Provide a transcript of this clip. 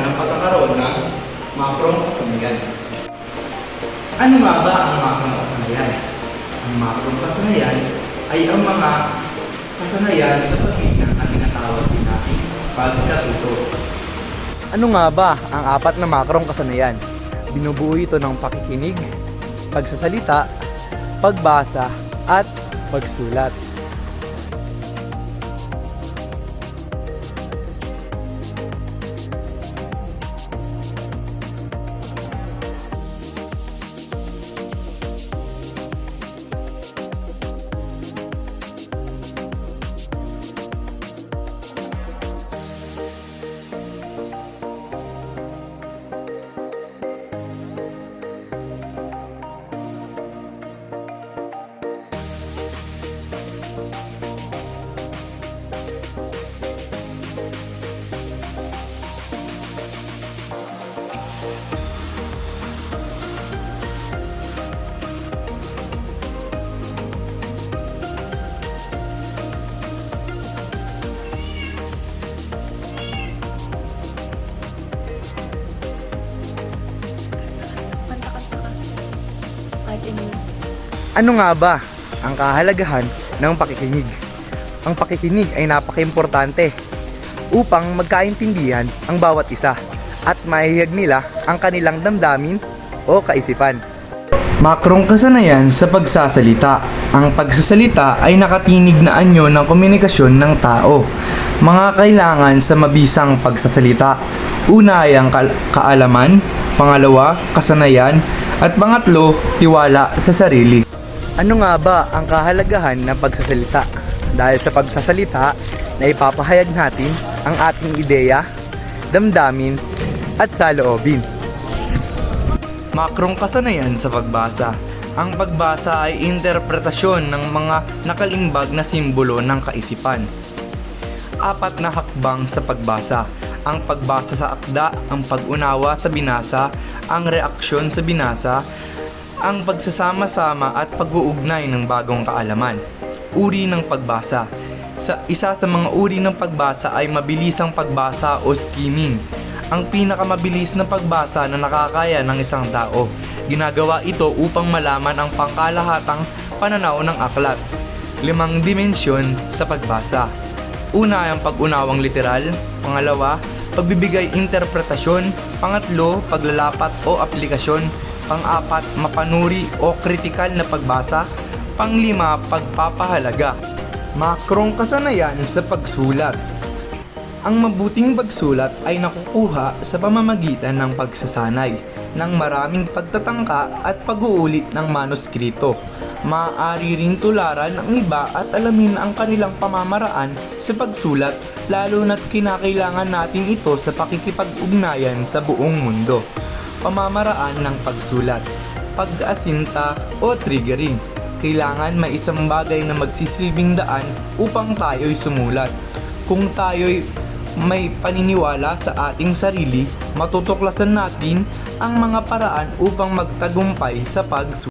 ng pagkakaroon ng makrong kasanayan. Ano nga ba ang makrong kasanayan? Ang makrong kasanayan ay ang mga kasanayan sa pagitan na tinatawag din natin pagkatuto. Ano nga ba ang apat na makrong kasanayan? Binubuo ito ng pakikinig, pagsasalita, pagbasa, at pagsulat. Ano nga ba ang kahalagahan ng pakikinig? Ang pakikinig ay napaka-importante upang magkaintindihan ang bawat isa at maihayag nila ang kanilang damdamin o kaisipan. Makrong kasanayan sa pagsasalita. Ang pagsasalita ay nakatinig na anyo ng komunikasyon ng tao. Mga kailangan sa mabisang pagsasalita. Una ay ang kaalaman, pangalawa, kasanayan, at pangatlo, tiwala sa sarili. Ano nga ba ang kahalagahan ng pagsasalita? Dahil sa pagsasalita, naipapahayag natin ang ating ideya, damdamin, at saloobin. Makrong kasanayan sa pagbasa. Ang pagbasa ay interpretasyon ng mga nakalimbag na simbolo ng kaisipan. Apat na hakbang sa pagbasa. Ang pagbasa sa akda, ang pag-unawa sa binasa, ang reaksyon sa binasa, ang pagsasama-sama at pag-uugnay ng bagong kaalaman. Uri ng pagbasa. Isa sa mga uri ng pagbasa ay mabilisang pagbasa o skimming. Ang pinakamabilis na pagbasa na nakakaya ng isang tao. Ginagawa ito upang malaman ang pangkalahatang pananaw ng aklat. 5 dimensyon sa pagbasa. Una ay ang pag-unawang literal. Pangalawa, pagbibigay interpretasyon. Pangatlo, paglalapat o aplikasyon. Pang-apat, mapanuri o kritikal na pagbasa. Pang-lima, pagpapahalaga. Makrong kasanayan sa pagsulat. Ang mabuting pagsulat ay nakukuha sa pamamagitan ng pagsasanay, ng maraming pagtatangka at pag-uulit ng manuskrito. Maaari ring tularan ng iba at alamin ang kanilang pamamaraan sa pagsulat, lalo na't kinakailangan natin ito sa pakikipag-ugnayan sa buong mundo. Pamamaraan ng pagsulat. Pag-asinta o triggering. Kailangan may isang bagay na magsisilbing daan upang tayo'y sumulat. Kung tayo'y may paniniwala sa ating sarili, matutuklasan natin ang mga paraan upang magtagumpay sa pagsulat.